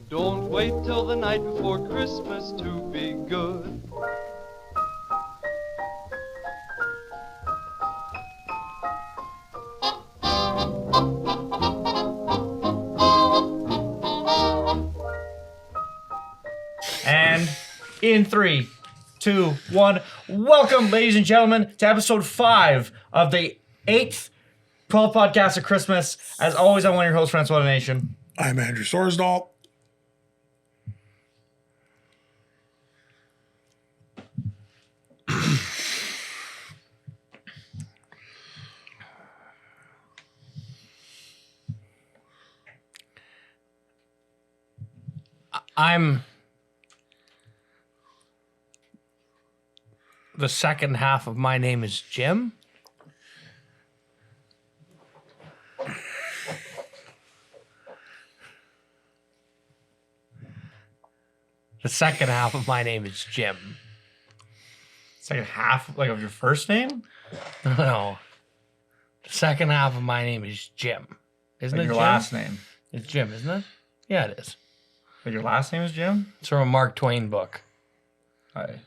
Don't wait till the night before Christmas to be good. And in 3, 2, 1, welcome, ladies and gentlemen, to episode 5 of the 8th 12 podcast of Christmas. As always, I'm one of your hosts, Francois the Nation. I'm Andrew Sorsdahl. I'm the second half of my name is Jim. The second half of my name is Jim. Second half, like, of your first name? No. The second half of my name is Jim. Isn't Like it your Jim? last name. It's Jim, isn't it? Yeah, it is. Like your last name is Jim? It's from a Mark Twain book. I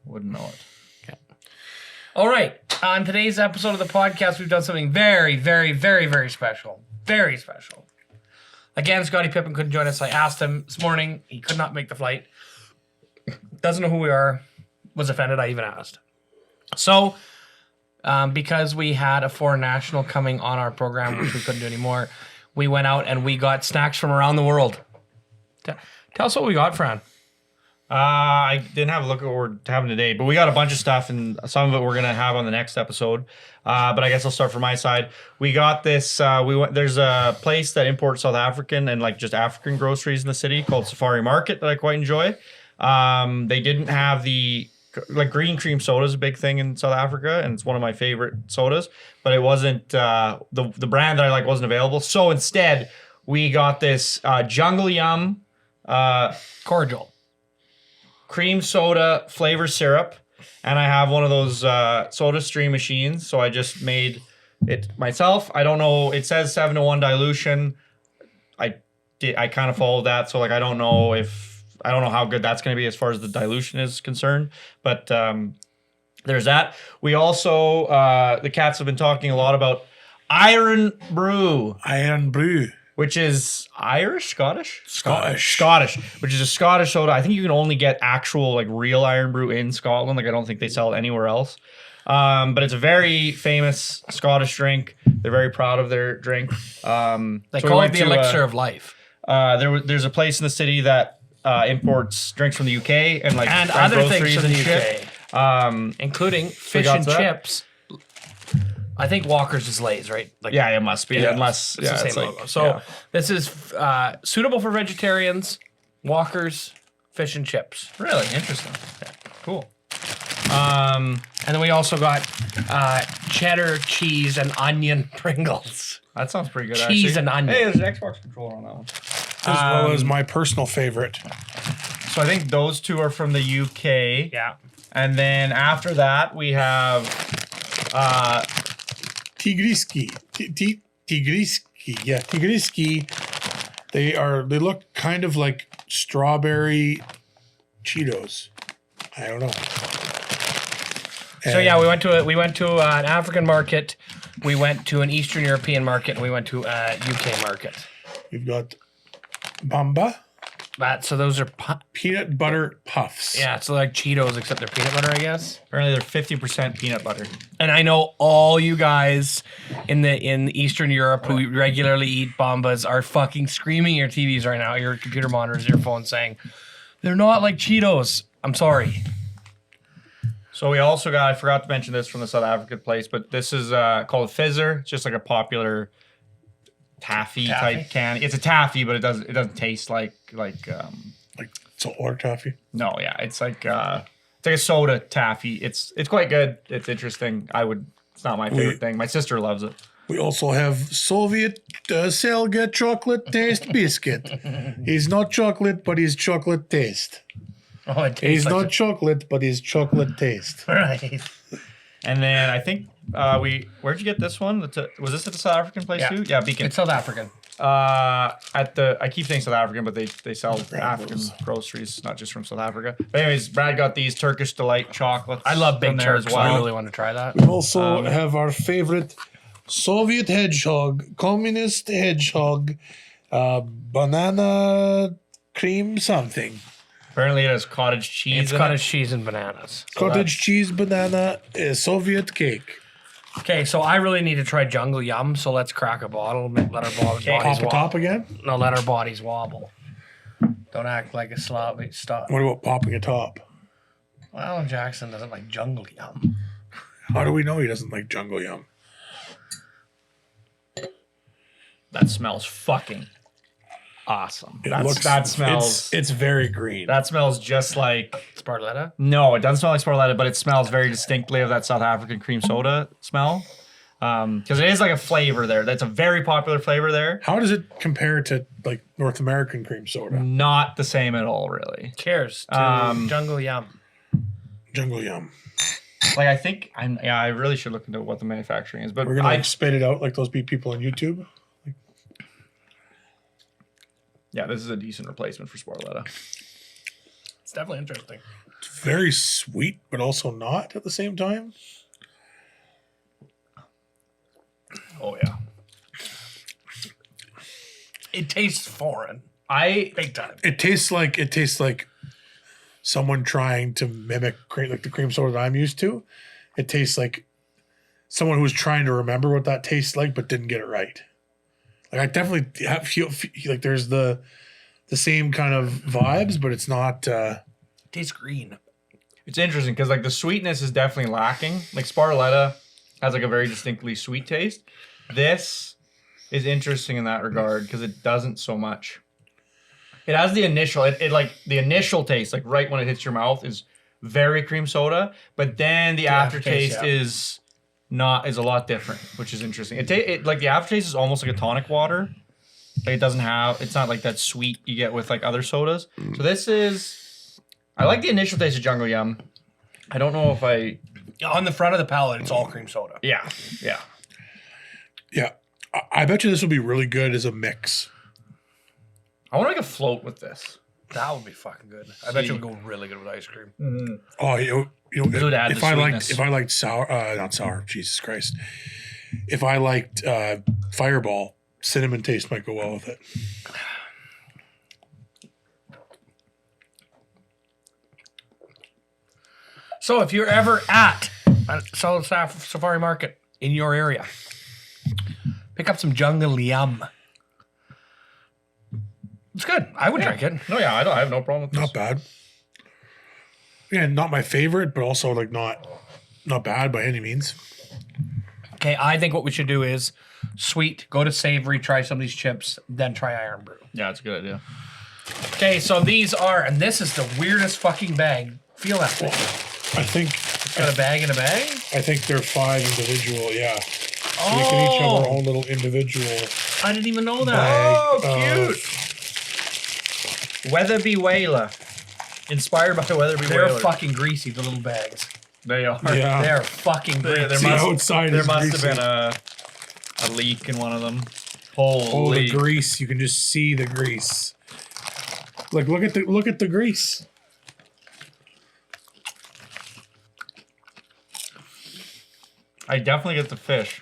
wouldn't know it. Okay. All right. On today's episode of the podcast, we've done something very, very, very, very special. Very special. Again, Scottie Pippen couldn't join us. I asked him this morning. He could not make the flight. Doesn't know who we are. Was offended I even asked. So, because we had a foreign national coming on our program, which we couldn't do anymore, we went out and we got snacks from around the world. Tell us what we got, Fran. I didn't have a look at what we're having today, but we got a bunch of stuff, and some of it we're gonna have on the next episode. But I guess I'll start from my side. We got this. There's a place that imports South African and like just African groceries in the city called Safari Market that I quite enjoy. They didn't have the green cream soda is a big thing in South Africa, and it's one of my favorite sodas. But it wasn't the brand that I like wasn't available. So instead, we got this Jungle Yum Cordial. cream soda flavor syrup, and I have one of those soda stream machines, so I just made it myself. I don't know, it says 7-to-1 dilution. I kind of followed that, so like I don't know how good that's going to be as far as the dilution is concerned, but there's that. We also the cats have been talking a lot about Iron Brew, which is Irish, Scottish, which is a Scottish soda. I think you can only get actual like real Iron Brew in Scotland. Like I don't think they sell it anywhere else. But it's a very famous Scottish drink. They're very proud of their drink. They call it the elixir of life. There's a place in the city that imports drinks from the UK and other things from the shit. UK, including fish and chips. I think Walker's is Lay's, right? Like, yeah, it must be. Yeah, Unless it's the same logo. So this is suitable for vegetarians. Walker's fish and chips. Really interesting. Yeah. Cool. And then we also got cheddar, cheese, and onion Pringles. That sounds pretty good. Cheese actually. and onion. Hey, there's an Xbox controller on that one. As well as my personal favorite. So I think those two are from the UK. Yeah. And then after that we have Tigriski. Tigriski. Yeah, Tigriski. They look kind of like strawberry Cheetos. I don't know. So yeah, we went to an African market, we went to an Eastern European market, and we went to a UK market. We've got Bamba So those are peanut butter puffs. yeah, so like Cheetos except they're peanut butter, I guess. apparently they're 50% peanut butter. And I know all you guys in Eastern Europe who regularly eat Bombas are fucking screaming at your TVs right now, your computer monitors, your phones, saying they're not like Cheetos. I'm sorry. So we also got, I forgot to mention this from the South African place, but this is called Fizzer. It's just like a popular taffy type candy. It's a taffy, but it doesn't taste like saltwater toffee. No, yeah, it's like a soda taffy. It's quite good. It's interesting. It's not my favorite thing. My sister loves it. We also have Soviet Selga chocolate taste biscuit. He's not chocolate, but he's chocolate taste. Oh, it tastes He's like not chocolate, but he's chocolate taste. right. And then I think where'd you get this one? Was this at the South African place too? Yeah, Beacon. It's South African. I keep saying South African, but they sell African groceries, not just from South Africa. But anyways, Brad got these Turkish Delight chocolates. I love Big from there Turks. I really want to try that. We also have our favorite Soviet hedgehog, communist hedgehog, banana cream something. Apparently it has cottage cheese. It's cottage cheese and bananas. Cottage cheese, banana, Soviet cake. Okay, so I really need to try Jungle Yum. So let's crack a bottle. Let our bodies Pop a wobble. top again? No, let our bodies wobble. Don't act like a sloppy stuff. What about popping a top? Well, Jackson doesn't like Jungle Yum. How do we know he doesn't like Jungle Yum? That smells fucking awesome. That smells. It's very green. That smells just like Sparletta? No, it doesn't smell like Sparletta, but it smells very distinctly of that South African cream soda smell. Because it is like a flavor there. That's a very popular flavor there. How does it compare to like North American cream soda? Not the same at all, really. Cheers to Jungle Yum. Jungle Yum. Like I think I really should look into what the manufacturing is, but We're gonna spit it out like those people on YouTube. Yeah, this is a decent replacement for Sparletta. It's definitely interesting. It's very sweet, but also not at the same time. Oh yeah. It tastes foreign. Big time. It tastes like someone trying to mimic like the cream soda that I'm used to. It tastes like someone who was trying to remember what that tastes like but didn't get it right. Like I definitely feel like there's the same kind of vibes, but it's not. It tastes green. It's interesting because like the sweetness is definitely lacking. Like Sparletta has like a very distinctly sweet taste. This is interesting in that regard because it doesn't so much. It has the initial, the initial taste, like right when it hits your mouth, is very cream soda, but then the aftertaste is a lot different, which is interesting. It like the aftertaste is almost like a tonic water. Like it's not like that sweet you get with like other sodas. So this is, I like the initial taste of Jungle Yum. I don't know if on the front of the palate, it's all cream soda. Yeah. I bet you this would be really good as a mix. I want to make a float with this. That would be fucking good. I bet you would go really good with ice cream. Mm-hmm. Oh, This would add if the sweetness. if I liked sour, not sour, Jesus Christ. If I liked Fireball, cinnamon taste might go well with it. So if you're ever at a South Safari Market in your area, pick up some Jungle Yum. It's good. I would drink it. No, yeah, I have no problem with this. Not bad. Yeah, not my favorite, but also like not bad by any means. Okay, I think what we should do is sweet, go to savory, try some of these chips, then try Iron Brew. Yeah, it's a good idea. Okay, so these are, and this is the weirdest fucking bag. Feel that thing. I think It's got a bag in a bag? I think they're 5 individual, yeah. So we can each have our own little individual I didn't even know that. bag. Oh, cute. Weatherby Whaler. Inspired by Weatherby They're Whaler. fucking greasy, the little bags. They are. Yeah. They're fucking greasy. The outside There is must greasy. have been a leak in one of them. Oh, Holy. the grease! You can just see the grease. Like, look at the grease. I definitely get the fish.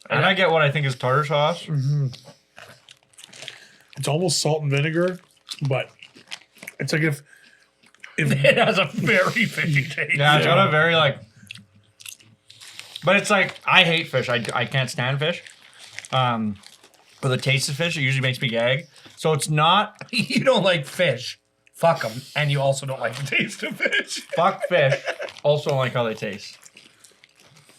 And I get what I think is tartar sauce. It's almost salt and vinegar, but it's like if It has a very fishy taste. Yeah, it's got a very like. But it's like I hate fish. I can't stand fish. But the taste of fish, it usually makes me gag. So it's not You don't like fish. Fuck them. And you also don't like the taste of fish. fuck fish. Also don't like how they taste.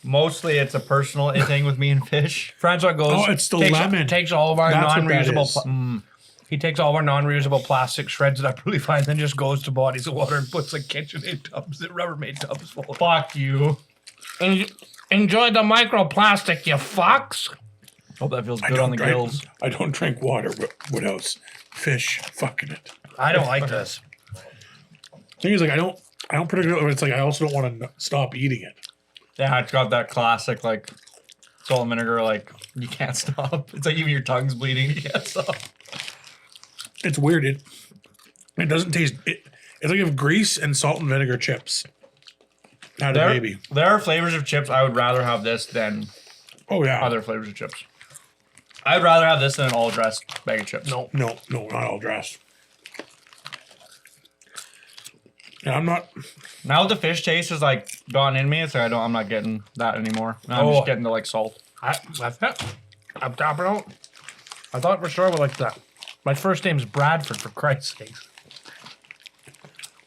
Mostly it's a personal thing with me and fish. Francois goes. Oh, it's the takes, lemon. Takes all of our That's what that non-reusable. is. He takes all of our non-reusable plastic, shreds it up really fine, then just goes to bodies of water and puts like KitchenAid tubs, Rubbermaid tubs full. Fuck you. Enjoy the microplastic, you fucks. Hope that feels good on the gills. I don't drink water, but what else? Fish, fucking it. I don't like this. Thing is, like, I don't particularly. It's like I also don't want to stop eating it. Yeah, it's got that classic like salt and vinegar. Like you can't stop. It's like even your tongue's bleeding. You can't stop. It's weird. It doesn't taste. It's like if grease and salt and vinegar chips had a baby. There are flavors of chips I would rather have this than other flavors of chips. I'd rather have this than an all dressed bag of chips. No, not all dressed. Yeah, I'm not. Now the fish taste has like gotten in me, so I'm not getting that anymore. Now I'm just getting to like salt. That's it. I'm tapping out. I thought for sure I would like that. My first name's Bradford, for Christ's sakes.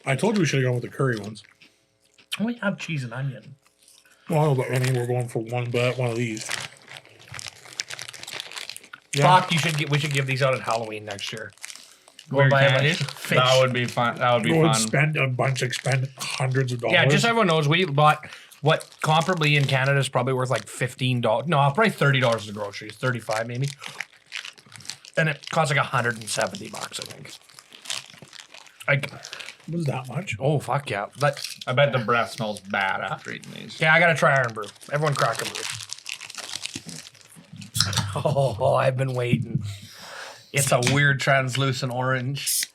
I told you we should have gone with the curry ones. We have cheese and onion. Well, but I mean, we're going for one of these. Yeah. Fuck, we should give these out at Halloween next year. Weird buy candies? fish. That would be fun. That would be We would fun. spend hundreds of dollars. Yeah, just so everyone knows, we bought what comparably in Canada is probably worth like $15. No, probably $30 at the groceries, 35 maybe. And it costs like $170, I think. Like, was that much? oh fuck yeah! But I bet the breath smells bad after eating these. yeah, I gotta try Iron Brew. Everyone crack a brew. Oh, I've been waiting. It's a weird translucent orange.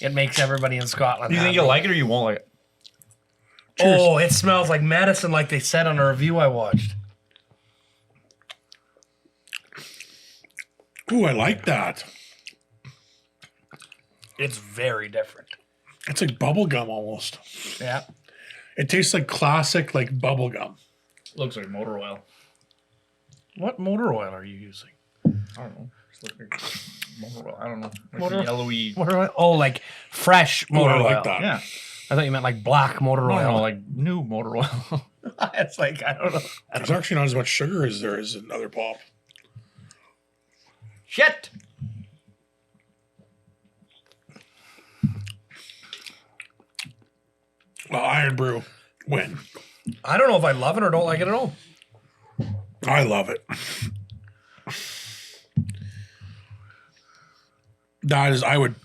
It makes everybody in Scotland. Do you think happy. you'll like it or you won't like it? Oh, it smells like medicine, like they said on a review I watched. Ooh, I like that. It's very different. It's like bubble gum almost. Yeah. It tastes like classic like bubble gum. Looks like motor oil. What motor oil are you using? I don't know. Just look like motor oil. I don't know. Like Motor- yellowy. Motor oil? Oh, like fresh motor I oil. like that. Yeah. I thought you meant like black motor No, oil. no, like new motor oil. It's like, I don't know. There's actually not as much sugar as there is in other pop. Shit. Well, Iron Brew, win. I don't know if I love it or don't like it at all. I love it. That is, I would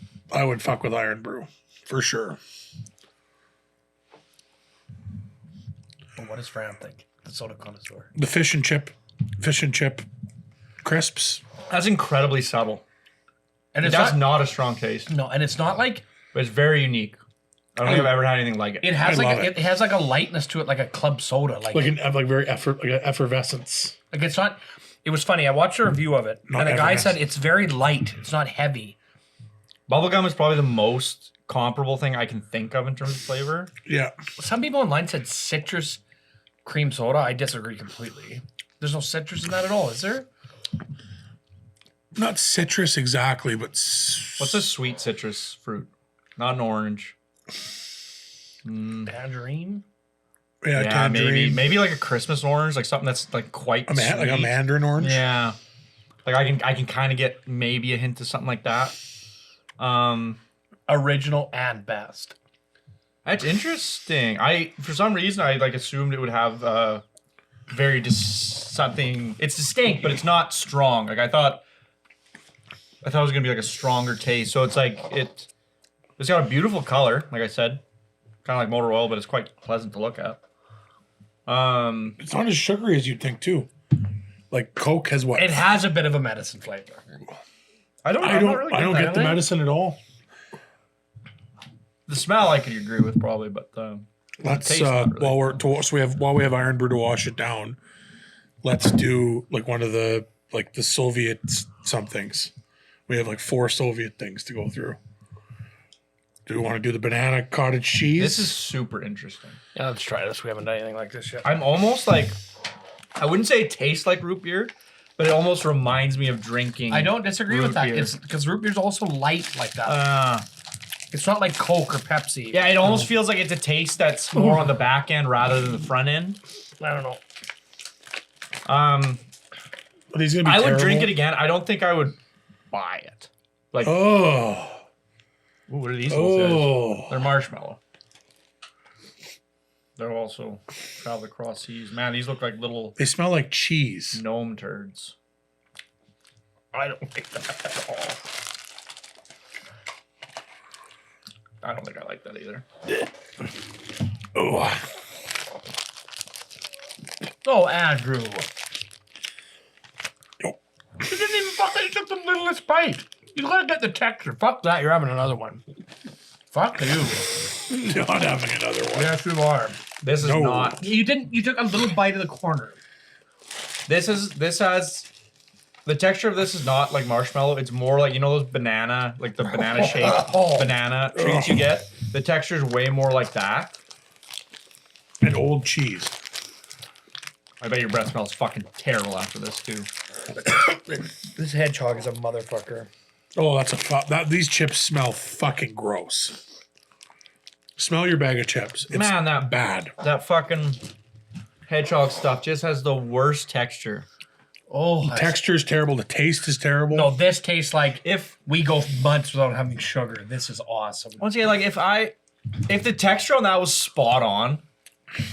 fuck with Iron Brew for sure. Well, what does Fran think? The soda connoisseur. The fish and chip crisps. That's incredibly subtle. And It it's has not, not a strong taste, no, and it's not like but it's very unique. I don't think I've ever had anything like it. it has I like love it has like a lightness to it, like a club soda. Like Very effervescence. like it's not. It was funny. I watched a review of it, Not and the guy Everest. said it's very light. It's not heavy. Bubblegum is probably the most comparable thing I can think of in terms of flavor. Yeah. Some people online said citrus cream soda. I disagree completely. There's no citrus in that at all, is there? Not citrus exactly, but What's a sweet citrus fruit? Not an orange. Tangerine. yeah, Yeah, tangerine. maybe like a Christmas orange, like something that's like quite like a sweet. mandarin orange. Yeah, like I can kind of get maybe a hint of something like that. Original and best. That's interesting. For some reason I like assumed it would have very something. It's distinct, but it's not strong. Like I thought it was gonna be like a stronger taste. So it's like it's got a beautiful color, like I said, kind of like motor oil, but it's quite pleasant to look at. It's not as sugary as you'd think too. Like Coke has what? It has a bit of a medicine flavor. I don't get the medicine at all. The smell I could agree with probably, but Let's taste not really. while we have Iron Brew to wash it down, let's do like one of the Soviet somethings. We have like 4 Soviet things to go through. Do we want to do the banana cottage cheese? This is super interesting. Yeah, let's try this. We haven't done anything like this yet. I'm almost like, I wouldn't say it tastes like root beer, but it almost reminds me of drinking. I don't disagree with root that. beer. It's because root beer's also light like that. It's not like Coke or Pepsi. Yeah, it almost feels like it's a taste that's more on the back end rather than the front end. I don't know. Are these gonna be I would terrible? drink it again. I don't think I would buy it. Like, Oh, ooh, what are these little guys? oh, They're marshmallow. They're also traveled across seas. Man, these look like little they smell like cheese. gnome turds. I don't think that at all. I don't think I like that either. Oh, Oh, Andrew. oh. You didn't even fucking took the littlest bite. You gotta get the texture. Fuck that, you're having another one. Fuck you. Not having another one. Yes, you are. This is No. not. You didn't. You took a little bite of the corner. This has. The texture of this is not like marshmallow. It's more like, you know, those banana, like the banana shaped banana treats you get. The texture is way more like that. And old cheese. I bet your breath smells fucking terrible after this too. This hedgehog is a motherfucker. Oh, these chips smell fucking gross. Smell your bag of chips. It's Man, that bad. That fucking hedgehog stuff just has the worst texture. Oh, Texture is terrible. The taste is terrible. no, this tastes like if we go months without having sugar. This is awesome. Once again, like if the texture on that was spot on,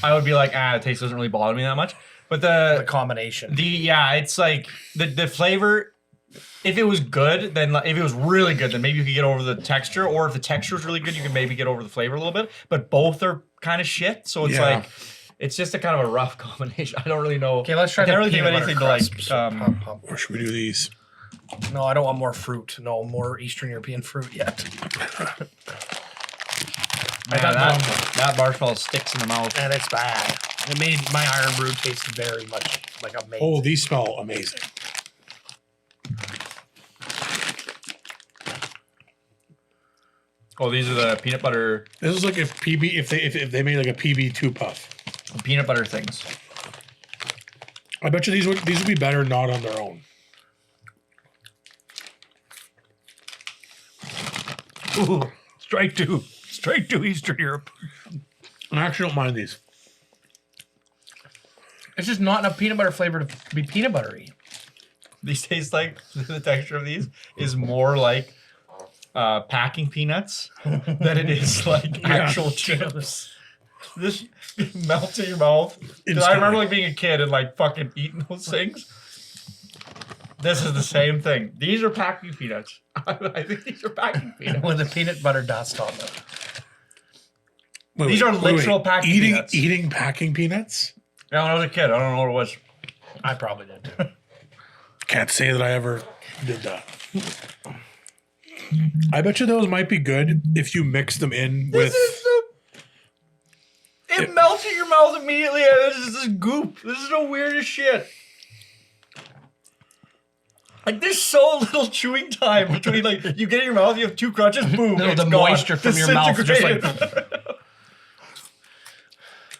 I would be like, the taste doesn't really bother me that much. But The combination. it's like the flavor. If it was good, then if it was really good, then maybe you could get over the texture. Or if the texture is really good, you could maybe get over the flavor a little bit. But both are kind of shit. So it's like, it's just a kind of a rough combination. I don't really know. Okay, let's try I can't the really think of peanut anything butter to crisps. like. Or should we do these? No, I don't want more fruit. No, more Eastern European fruit yet. Man, that marshmallow sticks in the mouth. And it's bad. It made my Iron Brew taste very much like amazing. Oh, these smell amazing. Oh, these are the peanut butter This is like if they made like a PB2 puff. peanut butter things. I bet you these would be better not on their own. Ooh, strike two Eastern Europe. I actually don't mind these. It's just not enough peanut butter flavor to be peanut buttery. These taste like the texture of these is more like packing peanuts than it is like actual chips. This melts in your mouth. 'Cause I remember like being a kid and like fucking eating those things. This is the same thing. These are packing peanuts. I think these are packing peanuts. With the peanut butter dust on them. These are literal packing peanuts. Eating packing peanuts? Yeah, when I was a kid, I don't know what it was. I probably did. Can't say that I ever did that. I bet you those might be good if you mix them in with. It melts in your mouth immediately. This is this goop. This is the weirdest shit. Like there's so little chewing time between like you get it in your mouth, you have two crunches, boom. No, it's the gone. moisture from your mouth just like. Disintegrated.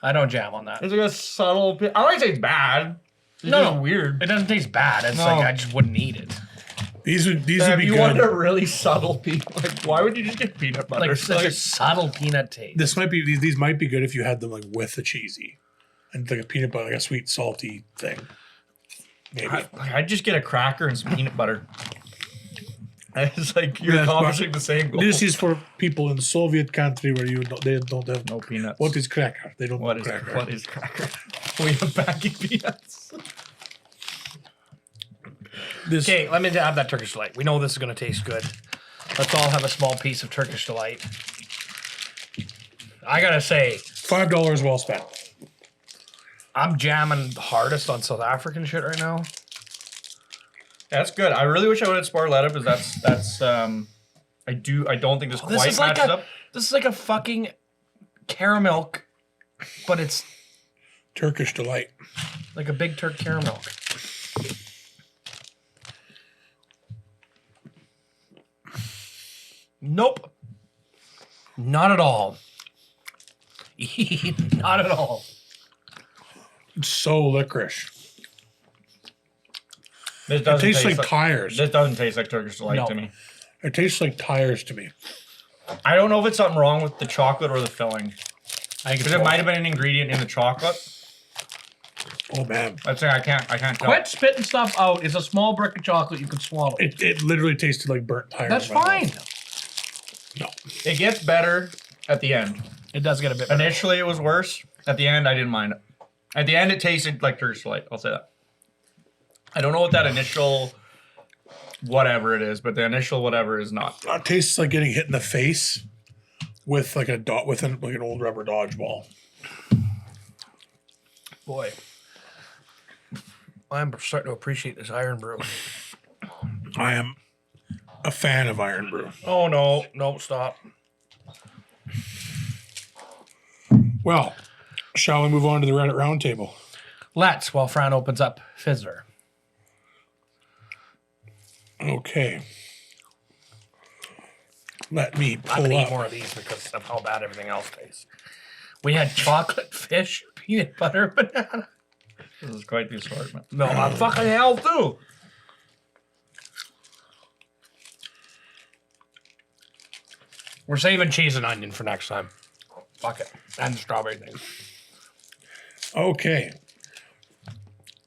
I don't jam on that. It's like a subtle. I don't say it's bad. It's just weird. It doesn't taste bad. It's No. like I just wouldn't eat it. These would be You want good. a really subtle peanut? Like, why would you just get peanut butter? Like such a subtle peanut taste. This might be these might be good if you had them like with the cheesy, and like a peanut butter, like a sweet salty thing. Maybe. I'd just get a cracker and some peanut butter. It's like you're Yeah, accomplishing the same goal. This is for people in Soviet country where they don't have no peanuts. What is cracker? They don't What know is cracker. what is cracker? We have packing peanuts. This Okay, let me have that Turkish delight. We know this is going to taste good. Let's all have a small piece of Turkish delight. I gotta say, $5 well spent. I'm jamming the hardest on South African shit right now. That's good. I really wish I would have Sparletta because that's I don't think this quite This is like matches a up. this is like a fucking caramel, but it's Turkish delight. like a big Turk caramel. Nope. Not at all. Not at all. It's so licorice. This It doesn't tastes taste like tires. This doesn't taste like Turkish delight No. to me. It tastes like tires to me. I don't know if it's something wrong with the chocolate or the filling. I think Because it might have been an ingredient in the chocolate. Oh man, I'd say I can't tell. Quit spitting stuff out. It's a small brick of chocolate you can swallow. it literally tasted like burnt tires. That's in my fine. mouth. No, It gets better at the end. It does get a bit better. Initially, it was worse. At the end, I didn't mind it. At the end, it tasted like Turkish delight. I'll say that. I don't know what that initial whatever it is, but the initial whatever is not. it tastes like getting hit in the face with like an old rubber dodgeball. Boy, I'm starting to appreciate this iron brew. I am a fan of Iron Brew. Oh no, stop. Well, shall we move on to the Reddit Roundtable? Let's, while Fran opens up Fizzer. Okay. Let me I'm pull gonna eat up. more of these because of how bad everything else tastes. We had chocolate, fish, peanut butter, banana. This is quite the assortment. No, I'm fucking hell too. We're saving cheese and onion for next time. Fuck it. And the strawberry thing. Okay.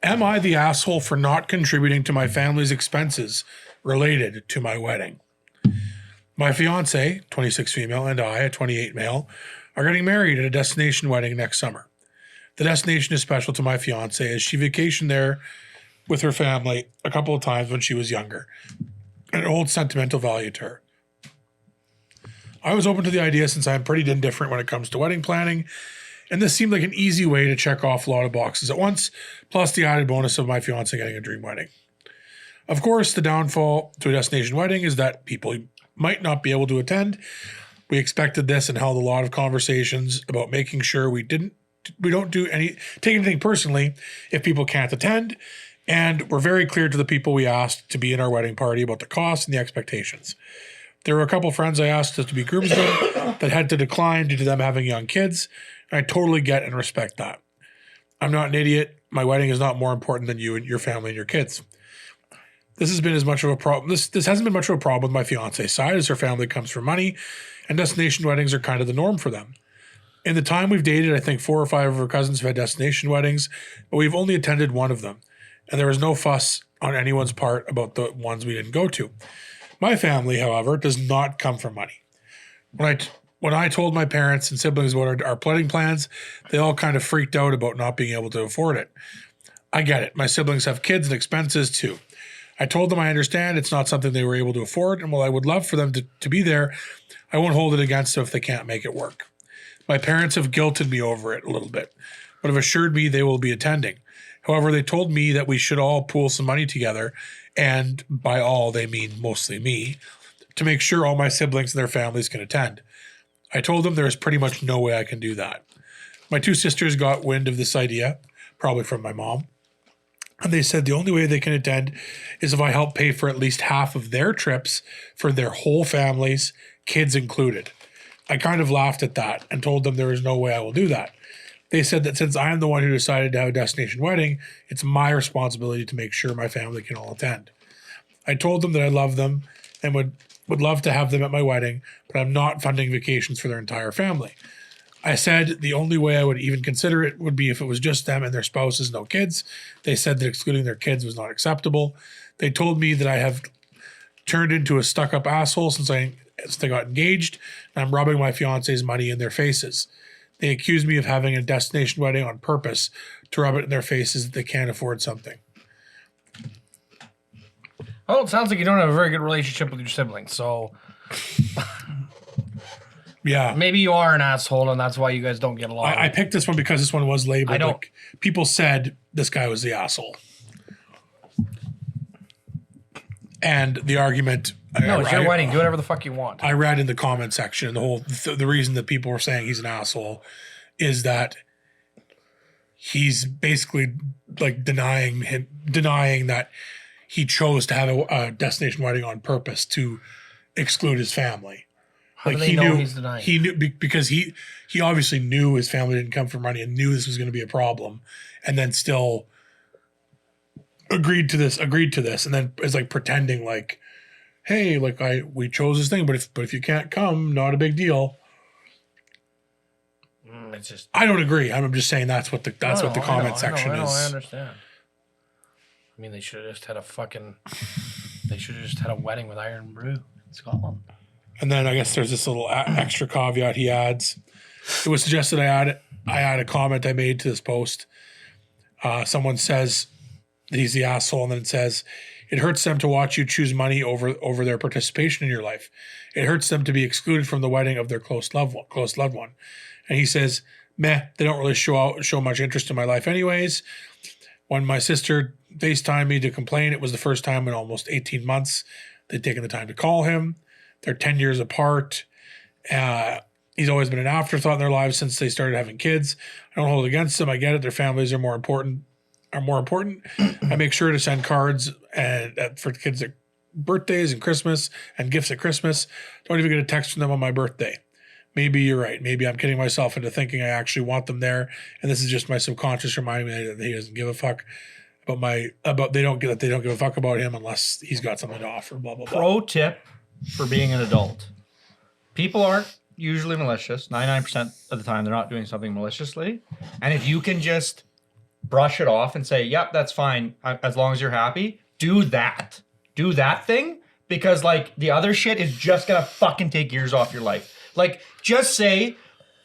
Am I the asshole for not contributing to my family's expenses related to my wedding? My fiance, 26 female, and I, a 28 male, are getting married at a destination wedding next summer. The destination is special to my fiance as she vacationed there with her family a couple of times when she was younger, and it holds sentimental value to her. I was open to the idea since I'm pretty indifferent when it comes to wedding planning, and this seemed like an easy way to check off a lot of boxes at once, plus the added bonus of my fiance getting a dream wedding. Of course, the downfall to a destination wedding is that people might not be able to attend. We expected this and held a lot of conversations about making sure we don't take anything personally if people can't attend, and we're very clear to the people we asked to be in our wedding party about the cost and the expectations. There were a couple friends I asked to be groomsmen that had to decline due to them having young kids, and I totally get and respect that. I'm not an idiot. My wedding is not more important than you and your family and your kids. This has been as much of a problem. This hasn't been much of a problem with my fiance's side, as her family comes from money, and destination weddings are kind of the norm for them. In the time we've dated, I think 4 or 5 of her cousins have had destination weddings, but we've only attended one of them, and there was no fuss on anyone's part about the ones we didn't go to. My family, however, does not come from money. When I told my parents and siblings about our wedding plans, they all kind of freaked out about not being able to afford it. I get it. My siblings have kids and expenses too. I told them I understand it's not something they were able to afford, and while I would love for them to be there, I won't hold it against them if they can't make it work. My parents have guilted me over it a little bit, but have assured me they will be attending. However, they told me that we should all pool some money together, and by all they mean mostly me, to make sure all my siblings and their families can attend. I told them there is pretty much no way I can do that. My 2 sisters got wind of this idea, probably from my mom, and they said the only way they can attend is if I help pay for at least half of their trips for their whole families, kids included. I kind of laughed at that and told them there is no way I will do that. They said that since I am the one who decided to have a destination wedding, it's my responsibility to make sure my family can all attend. I told them that I love them and would love to have them at my wedding, but I'm not funding vacations for their entire family. I said the only way I would even consider it would be if it was just them and their spouses, no kids. They said that excluding their kids was not acceptable. They told me that I have turned into a stuck-up asshole since they got engaged, and I'm rubbing my fiance's money in their faces. They accuse me of having a destination wedding on purpose to rub it in their faces that they can't afford something. Well, it sounds like you don't have a very good relationship with your siblings, so Yeah. maybe you are an asshole and that's why you guys don't get along. I picked this one because this one was labeled. I don't- Like, people said this guy was the asshole. And the argument... No, it's your wedding. Do whatever the fuck you want. I read in the comment section the reason that people were saying he's an asshole is that he's basically like denying that he chose to have a destination wedding on purpose to exclude his family. How do they know he's denying? He knew because he obviously knew his family didn't come from money and knew this was going to be a problem, and then still agreed to this, and then is like pretending like, hey, like we chose this thing, but if you can't come, not a big deal. It's just I don't agree. I'm just saying that's what the comment section is. I understand. I mean, they should have just had a wedding with Iron Brew in Scotland. And then I guess there's this little extra caveat he adds. It was suggested I add a comment I made to this post. Someone says that he's the asshole, and then it says It hurts them to watch you choose money over their participation in your life. It hurts them to be excluded from the wedding of their close loved one. And he says, meh, they don't really show much interest in my life anyways. When my sister FaceTimed me to complain, it was the first time in almost 18 months they'd taken the time to call him. They're 10 years apart. He's always been an afterthought in their lives since they started having kids. I don't hold it against them. I get it. Their families are more important. I make sure to send cards and for the kids' birthdays and Christmas and gifts at Christmas. Don't even get a text from them on my birthday. Maybe you're right. Maybe I'm kidding myself into thinking I actually want them there, and this is just my subconscious reminding me that he doesn't give a fuck about they don't give a fuck about him unless he's got something to offer. Blah blah blah. Pro tip for being an adult: people aren't usually malicious. 99% of the time, they're not doing something maliciously, and if you can just brush it off and say, "Yep, that's fine," as long as you're happy, do that thing, because like the other shit is just gonna fucking take years off your life. Like, just say,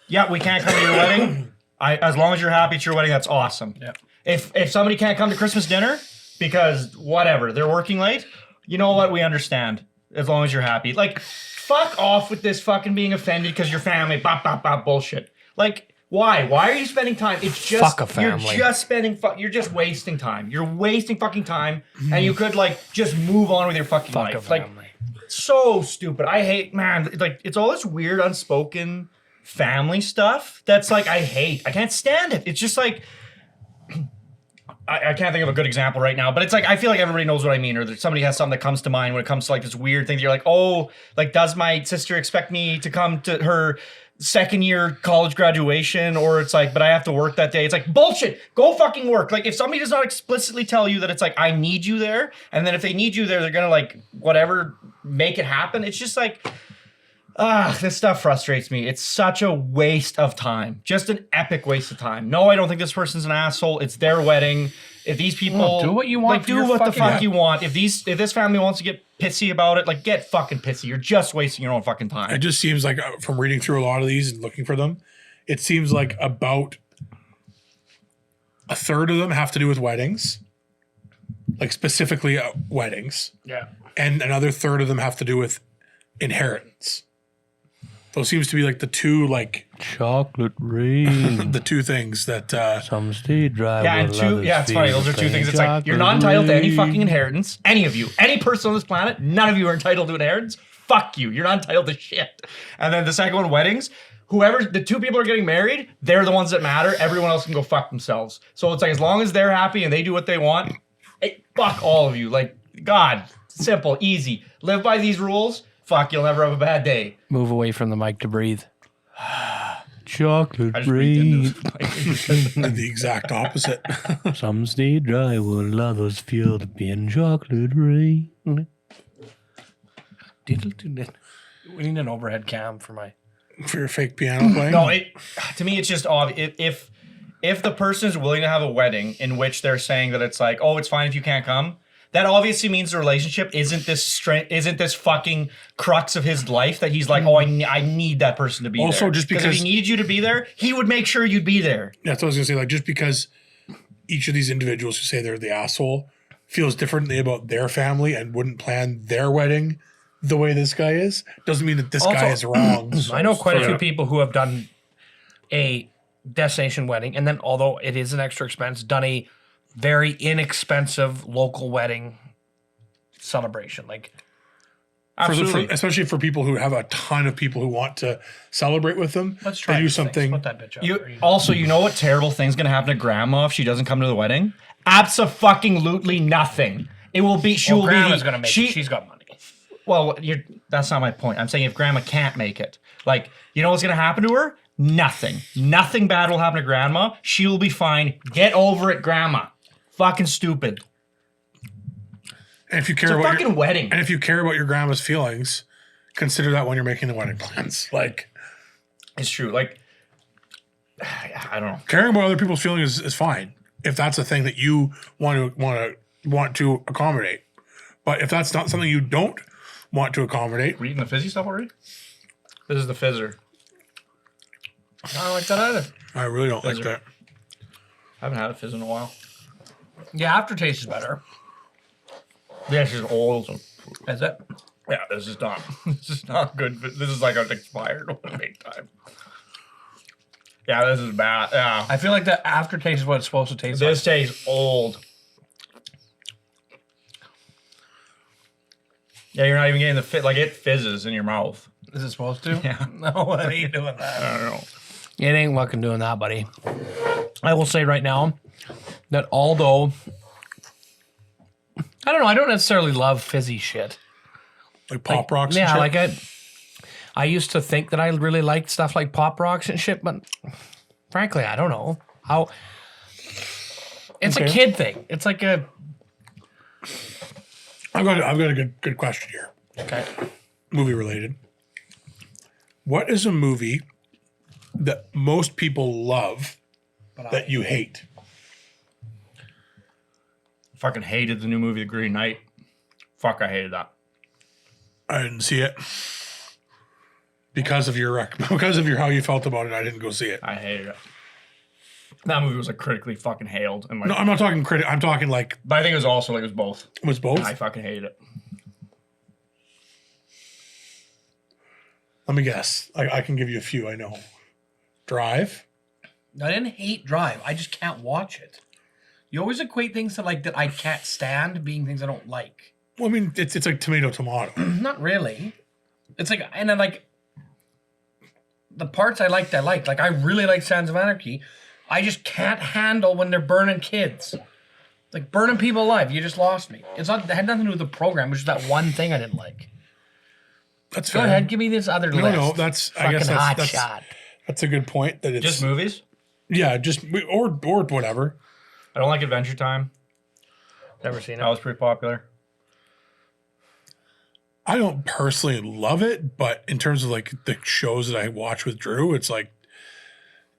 yeah, we can't come to your wedding. As long as you're happy at your wedding, that's awesome. Yeah. If somebody can't come to Christmas dinner because whatever, they're working late, you know what? We understand. As long as you're happy. Like, fuck off with this fucking being offended because your family, bullshit. Like, why? Why are you spending time? It's just, fuck a family. You're just you're just wasting time. You're wasting fucking time, and you could, like, just move on with your fucking Fuck life. a Like, family. so stupid. I hate, man, like, it's all this weird unspoken family stuff that's like, I hate. I can't stand it. It's just like, I can't think of a good example right now, but it's like, I feel like everybody knows what I mean, or that somebody has something that comes to mind when it comes to like this weird thing that you're like, oh, like, does my sister expect me to come to her second year college graduation? Or it's like, but I have to work that day. It's like, bullshit, go fucking work. Like, if somebody does not explicitly tell you that it's like, I need you there, and then if they need you there, they're gonna like whatever, make it happen. It's just like, this stuff frustrates me. It's such a waste of time. Just an epic waste of time. No, I don't think this person's an asshole. It's their wedding. If these people do what you want, like, do what the fuck you want. If this family wants to get pissy about it, like, get fucking pissy. You're just wasting your own fucking time. It just seems like, from reading through a lot of these and looking for them, it seems like about a third of them have to do with weddings, like specifically weddings. Yeah. And another third of them have to do with inheritance. Those seems to be like the two, like, chocolate rain. the two things that Some stay dry. Yeah, and two. Yeah, it's funny. Those are two things. It's like, you're not entitled to any fucking inheritance. Any of you, any person on this planet, none of you are entitled to inheritance. Fuck you. You're not entitled to shit. And then the second one, weddings. Whoever the two people are getting married, they're the ones that matter. Everyone else can go fuck themselves. So it's like, as long as they're happy and they do what they want, hey, fuck all of you. Like, God, simple, easy. Live by these rules. Fuck, you'll never have a bad day. Move away from the mic to breathe. Chocolate I just breathed rain. the exact opposite. Some stay dry while others feel the pain. Chocolate rain. We need an overhead cam for my. For your fake piano playing. No, to me, it's just obvious. If the person is willing to have a wedding in which they're saying that it's like, oh, it's fine if you can't come, that obviously means the relationship isn't this fucking crux of his life that he's like, oh, I need that person to be Also, there. just because if he needed you to be there, he would make sure you'd be there. That's what I was gonna say. Like, just because each of these individuals who say they're the asshole feels differently about their family and wouldn't plan their wedding the way this guy is, doesn't mean that this guy is wrong. I know quite a few people who have done a destination wedding, and then, although it is an extra expense, done a very inexpensive local wedding celebration. Like, Absolutely. Especially for people who have a ton of people who want to celebrate with them. let's try they do these things. something. Put that bitch up. You know what terrible thing's gonna happen to grandma if she doesn't come to the wedding? Abso-fucking-lutely nothing. It will be. She will be. Grandma's gonna make it. She's got money. Well, that's not my point. I'm saying if grandma can't make it, like, you know what's going to happen to her? Nothing. Nothing bad will happen to grandma. She will be fine. Get over it, grandma. Fucking stupid. And if you It's care a about fucking wedding. and if you care about your grandma's feelings, consider that when you're making the wedding plans. Like, It's true. Like, I don't know. caring about other people's feelings is fine if that's a thing that you want to accommodate. But if that's not something you don't want to accommodate, We're eating the fizzy stuff already? This is the Fizzer. I don't like that either. I really don't like Fizzer. that. I haven't had a fizz in a while. Yeah, aftertaste is better. This is old. Is it? Yeah, this is not. This is not good. This is like an expired one, big time. Yeah, this is bad. Yeah, I feel like the aftertaste is what it's supposed to taste this tastes old. Yeah, you're not even getting the fit. Like it fizzes in your mouth. like. Is it supposed to? Yeah. No, it ain't doing that. I don't know. It ain't fucking doing that, buddy. I will say right now that although I don't know, I don't necessarily love fizzy shit. Like Pop Rocks. Yeah, and shit. like I used to think that I really liked stuff like Pop Rocks and shit, but frankly, I don't know how. It's a Okay. kid thing. It's like a I've got a good question here. okay. Movie related. What is a movie that most people love that you hate? Fucking hated the new movie, The Green Knight. Fuck, I hated that. I didn't see it because of your how you felt about it. I didn't go see it. I hated it. That movie was like critically fucking hailed, and like, No, I'm not talking critic. I'm talking like but I think it was also like it was both. it was both. I fucking hated it. Let me guess. I can give you a few. I know. Drive. I didn't hate Drive. I just can't watch it. You always equate things to like that I can't stand being things I don't like. Well, I mean, it's like tomato. Not really. It's like, and then like the parts I liked, I liked. Like I really like Sons of Anarchy. I just can't handle when they're burning kids. Like burning people alive. You just lost me. It had nothing to do with the program. It was just that one thing I didn't like. That's Go fair. ahead, give me this other list. No, that's. I Fucking guess hot that's shot. that's a good point. That it's Just movies. yeah, just or whatever. I don't like Adventure Time. Never seen That it. was pretty popular. I don't personally love it, but in terms of like the shows that I watch with Drew, it's like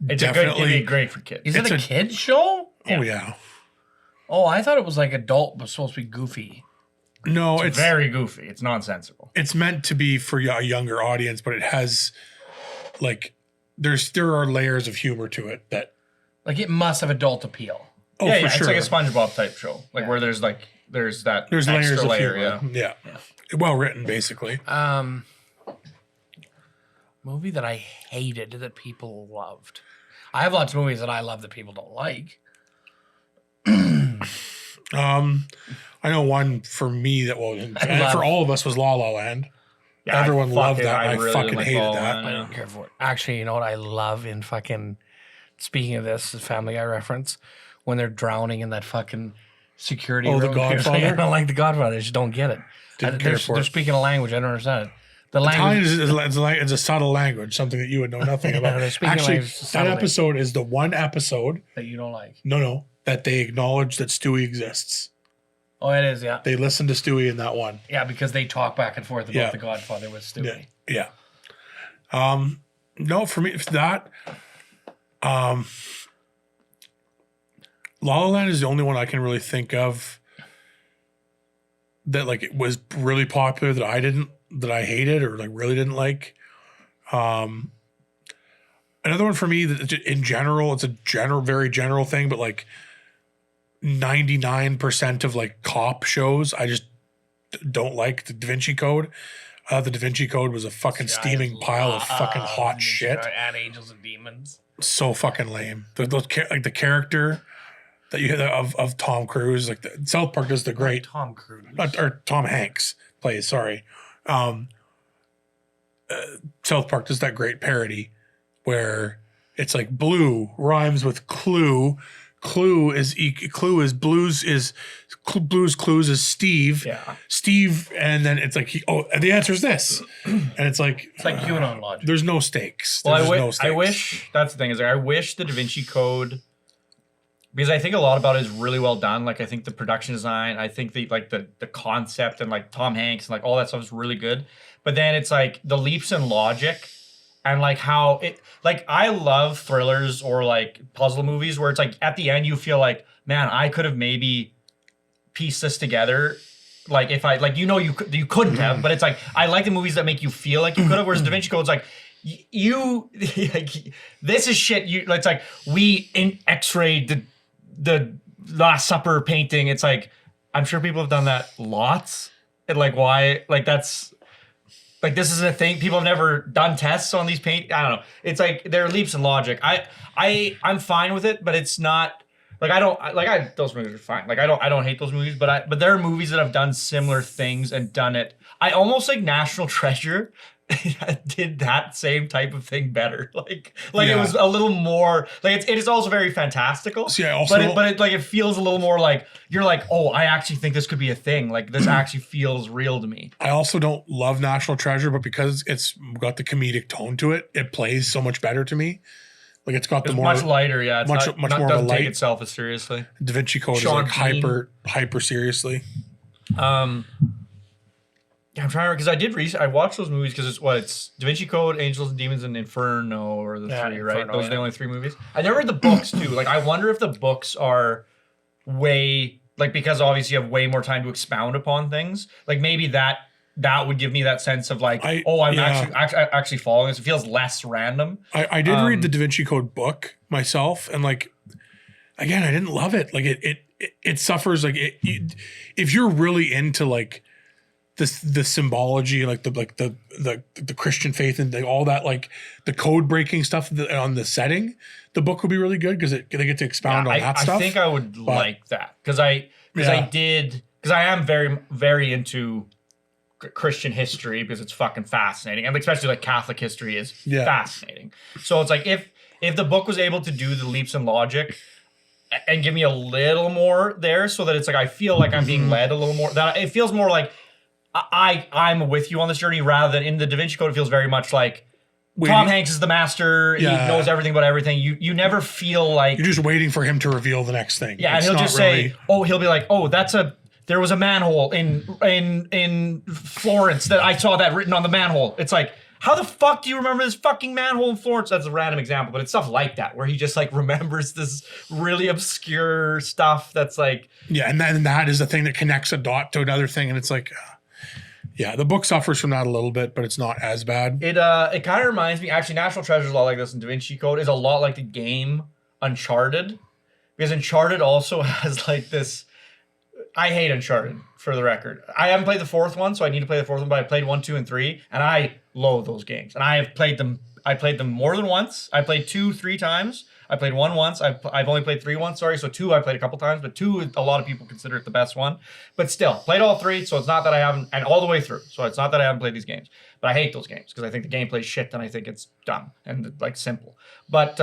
It's Definitely. it'd be great for kids. Is it It's a a- kid's show? oh yeah. Oh, I thought it was like adult, but supposed to be goofy. No, It's very goofy. It's nonsensical. it's meant to be for a younger audience, but it has like there are layers of humor to it that Like it must have adult appeal. yeah, for yeah, sure. it's like a SpongeBob type show, like where there's that There's extra layers of layer. humor. Yeah. Yeah. Well written, basically. Movie that I hated that people loved. I have lots of movies that I love that people don't like. I know one for me that and love- for all of us was La La Land. Yeah, Everyone loved it. that. I really fucking like hated La La that. Land, I yeah. don't care for it. Actually, you know what I love in fucking. Speaking of this, Family Guy reference, when they're drowning in that fucking security Oh, room. The Godfather? I don't like The Godfather. I just don't get it. Didn't They're, care for they're it. speaking a language I don't understand it. The Italian language. is a subtle language, something that you would know nothing about. they're speaking Actually, language that subtly. episode is the one episode. That you don't like. No, that they acknowledge that Stewie exists. Oh, it is, yeah. They listen to Stewie in that one. Yeah, because they talk back and forth about Yeah. The Godfather with Stewie. Yeah. No, for me, it's that. La La Land is the only one I can really think of that like it was really popular that I hated or like really didn't like. Another one for me that in general, it's a very general thing, but like 99% of like cop shows, I just don't like the Da Vinci Code. The Da Vinci Code was a fucking steaming pile of fucking hot shit. And Angels and Demons. So fucking lame. Like the character that you of Tom Cruise, like South Park does the great, Tom Cruise. or Tom Hanks plays. Sorry, South Park does that great parody where it's like blue rhymes with clue. Clues is Blues is Steve. Yeah. Steve, and then it's like and the answer is this, and it's like QAnon logic. there's no stakes. Well, There's no I stakes. wish that's the thing is like, I wish the Da Vinci Code, because I think a lot about it is really well done. Like I think the production design, I think the concept and like Tom Hanks and like all that stuff is really good. But then it's like the leaps in logic and like how it like I love thrillers or like puzzle movies where it's like at the end you feel like, man, I could have maybe pieced this together. Like if I like you couldn't have, but it's like I like the movies that make you feel like you could have. Whereas Da Vinci Code's like you like this is shit. It's like we X-rayed the Last Supper painting. It's like I'm sure people have done that lots. And like, why? Like, that's like, this is a thing. People have never done tests on these paint. I don't know. It's like there are leaps in logic. I'm fine with it, but it's not like those movies are fine. Like I don't hate those movies, but there are movies that have done similar things and done it. I almost like National Treasure did that same type of thing better. Like it was a little more like it is also very fantastical. See, I also but it like it feels a little more like you're like, oh, I actually think this could be a thing. Like this actually feels real to me. I also don't love National Treasure, but because it's got the comedic tone to it, it plays so much better to me. Like it's got the more much lighter, yeah. It's much more of a doesn't light. take itself as seriously. Da Vinci Code Sean is like Bean. hyper seriously. Yeah, I'm trying to because I did I watched those movies because it's Da Vinci Code, Angels and Demons, and Inferno are the three, right? Inferno, Those are the only three movies. I never read the books too. Like I wonder if the books are way like because obviously you have way more time to expound upon things. Like maybe that would give me that sense of like, I'm actually following this. It feels less random. I did read the Da Vinci Code book myself, and like again, I didn't love it. Like it suffers like if you're really into like the symbology, like the Christian faith and all that, like the code breaking stuff on the setting, the book would be really good because they get to expound on that stuff. I think I would like that because I am very, very into Christian history because it's fucking fascinating, and especially like Catholic history is fascinating. So it's like if the book was able to do the leaps in logic and give me a little more there, so that it's like I feel like I'm being led a little more. That it feels more like I'm with you on this journey rather than in the Da Vinci Code. It feels very much like Tom Hanks is the master. He knows everything about everything. You never feel like you're just waiting for him to reveal the next thing. Yeah, and he'll just say, he'll be like, there was a manhole in Florence that I saw that written on the manhole. It's like, how the fuck do you remember this fucking manhole in Florence? That's a random example, but it's stuff like that where he just like remembers this really obscure stuff that's like, yeah, and then that is the thing that connects a dot to another thing, and it's like. Yeah, the book suffers from that a little bit, but it's not as bad. It kind of reminds me, actually, National Treasure is a lot like this, and Da Vinci Code is a lot like the game Uncharted, because Uncharted also has like this. I hate Uncharted, for the record. I haven't played the fourth one, so I need to play the fourth one, but I played 1, 2, and 3, and I loathe those games. And I have played them. I played them more than once. I played 2, 3 times. I played 1 once. I've only played 3 once. Sorry, so 2 I played a couple times, but 2 a lot of people consider it the best one. But still, played all 3, so it's not that I haven't, and all the way through. So it's not that I haven't played these games, but I hate those games because I think the gameplay is shit and I think it's dumb and like simple. But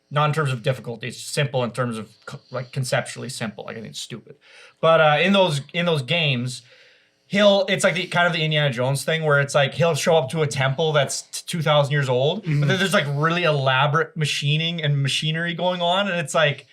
not in terms of difficulty. It's simple in terms of like conceptually simple. Like I think it's stupid. But in those games. It's like the kind of the Indiana Jones thing where it's like he'll show up to a temple that's 2,000 years old, but then there's like really elaborate machining and machinery going on, and it's like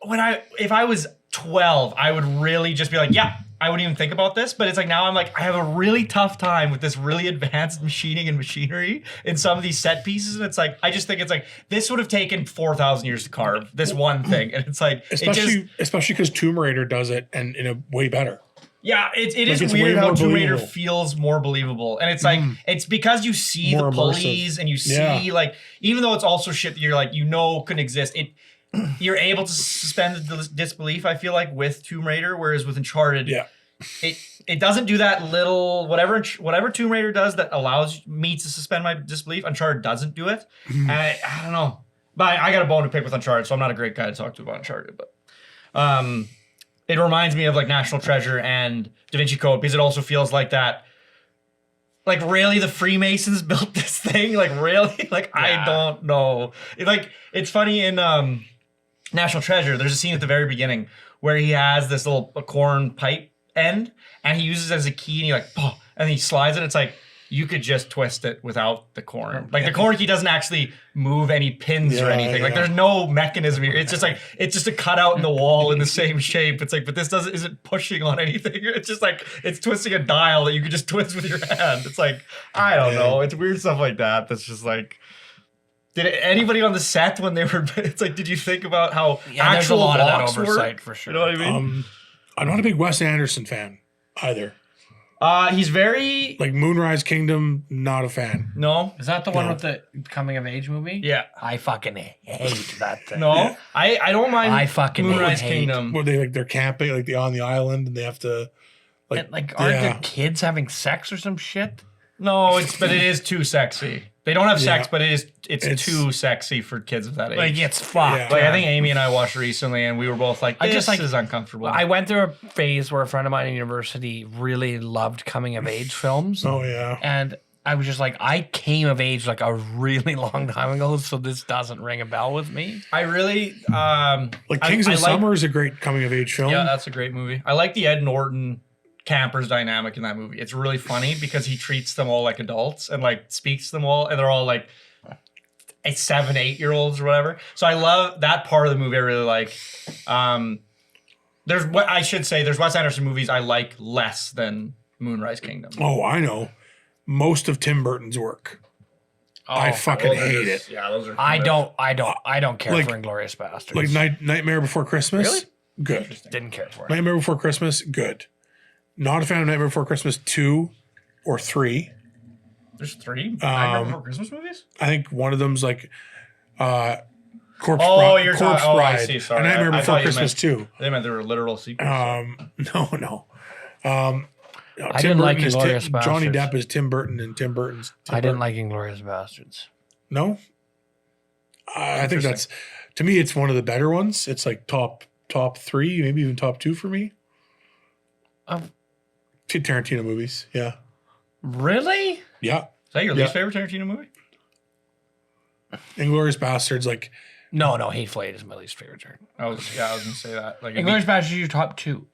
if I was 12, I would really just be like, yeah, I wouldn't even think about this. But it's like now I'm like I have a really tough time with this really advanced machining and machinery in some of these set pieces, and it's like I just think it's like this would have taken 4,000 years to carve this one thing, and it's like especially because Tomb Raider does it and in a way better. Yeah, it is weird how Tomb Raider feels more believable. And it's like, it's because you see more the pulleys and you see like, even though it's also shit that you're like, couldn't exist, you're able to suspend the disbelief, I feel like, with Tomb Raider, whereas with Uncharted, it doesn't do that little, whatever Tomb Raider does that allows me to suspend my disbelief, Uncharted doesn't do it. And I don't know. But I got a bone to pick with Uncharted, so I'm not a great guy to talk to about Uncharted, but... It reminds me of like National Treasure and Da Vinci Code because it also feels like that. Like really, the Freemasons built this thing. Like really, like I don't know. It's funny in National Treasure. There's a scene at the very beginning where he has this little corn pipe end and he uses it as a key and and he slides it. It's like you could just twist it without the corn. Like the corn key doesn't actually move any pins or anything. Like there's no mechanism here. It's just a cutout in the wall in the same shape. It's like, but this isn't pushing on anything. It's just like, it's twisting a dial that you could just twist with your hand. It's like, I don't know. It's weird stuff like that. That's just like, did anybody on the set when they were, it's like, did you think about how actual a lot of that blocks oversight work? for sure. You know what I mean? I'm not a big Wes Anderson fan either. He's very Like Moonrise Kingdom, not a fan. no. Is that the one No. with the coming of age movie? Yeah. I fucking hate that thing. No. I don't mind I fucking Moonrise hate- Kingdom. Where they're camping, like they're on the island and they have to Like, aren't yeah. there kids having sex or some shit? No, but it is too sexy. They don't have sex, Yeah. but it's It's- too sexy for kids of that age. Like, it's fucked. Yeah. Like, I think Amy and I watched recently, and we were both like, I "This just, like- is uncomfortable." I went through a phase where a friend of mine in university really loved coming of age films. Oh yeah. And I was just like, I came of age like a really long time ago, so this doesn't ring a bell with me. I really Like Kings I of like- Summer is a great coming of age film. Yeah, that's a great movie. I like the Ed Norton campers dynamic in that movie. It's really funny because he treats them all like adults and like speaks to them all, and they're all like 7, 8-year-olds or whatever. So I love that part of the movie. I really like. There's what I should say. There's Wes Anderson movies I like less than Moonrise Kingdom. Oh, I know. Most of Tim Burton's work. I fucking those are hate just- it. Yeah, those are. I don't care Like- for Inglourious Bastards. Like Nightmare Before Christmas. Really? Good. Didn't care for it. Nightmare Before Christmas. Good. Not a fan of Nightmare Before Christmas 2 or 3. There's 3 Nightmare Before Christmas movies. I think one of them's like Corpse Oh, Bride. you're Corpse talking. Oh, I Bride. see. Sorry, and Nightmare I Before thought you Christmas 2. They meant they were literal sequels. No. I didn't like is Inglourious Johnny Basterds. Depp is Tim Burton and Tim Burton's Tim I didn't Burton. like Inglourious Bastards. No? I think that's, to me, it's one of the better ones. It's like top 3, maybe even top 2 for me. Two Tarantino movies. Yeah. Really? Yeah. Is that your Yeah. least favorite Tarantino movie? Inglourious Bastards, like, No, Hateful Eight is my least favorite turn. I was gonna say that. Like, Inglourious Bastards is your top 2.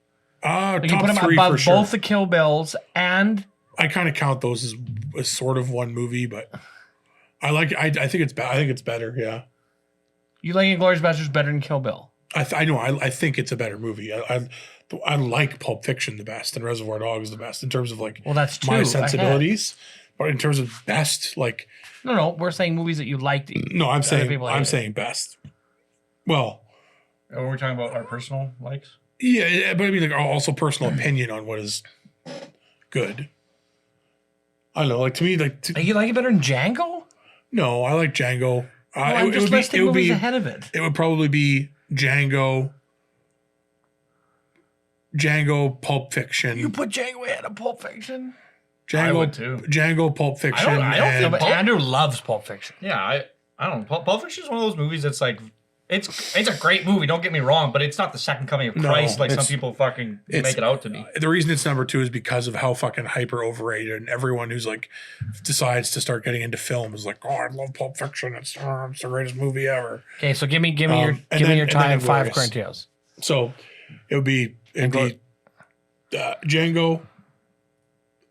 top Like you put them 3 above for sure. both the Kill Bills and I kind of count those as sort of one movie, but I think it's better. Yeah. you like Inglourious Bastards better than Kill Bill. I know. I think it's a better movie. I like Pulp Fiction the best and Reservoir Dogs the best in terms of like Well, that's my two sensibilities. But in terms of best, like No, we're saying movies that you liked. no, I'm saying people hate I'm it. saying best. Well, Are we talking about our personal likes? yeah, but I mean like also personal opinion on what is good. I don't know. Like to me, like You like it better than Django? no, I like Django. Well, I'm just listing movies ahead of it. It would probably be Django, Pulp Fiction. You put Django ahead of Pulp Fiction? Django, would too. Django, Pulp Fiction. I don't feel and- But Andrew loves Pulp Fiction. Yeah, I don't know. Pulp Fiction is one of those movies that's like it's a great movie. Don't get me wrong, but it's not the second coming of No, Christ like some it's- people fucking it's- make it out to be. The reason it's number 2 is because of how fucking hyper overrated, and everyone who's like decides to start getting into film is like, oh, I love Pulp Fiction. It's the greatest movie ever. Okay, so give me your and then time Inglourious. 5 Corintios. So it'd be Django,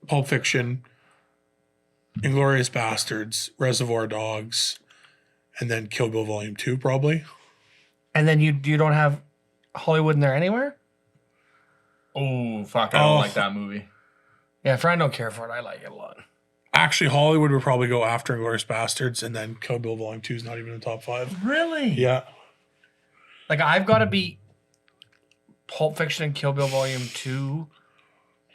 Pulp Fiction, Inglourious Bastards, Reservoir Dogs, and then Kill Bill Volume 2 probably. And then you don't have Hollywood in there anywhere? Oh fuck! I don't like that movie. Yeah, if I don't care for it, I like it a lot. Actually, Hollywood would probably go after Inglourious Bastards, and then Kill Bill Volume 2 is not even in the top 5. Really? Yeah. Like I've got to be Pulp Fiction and Kill Bill Volume 2,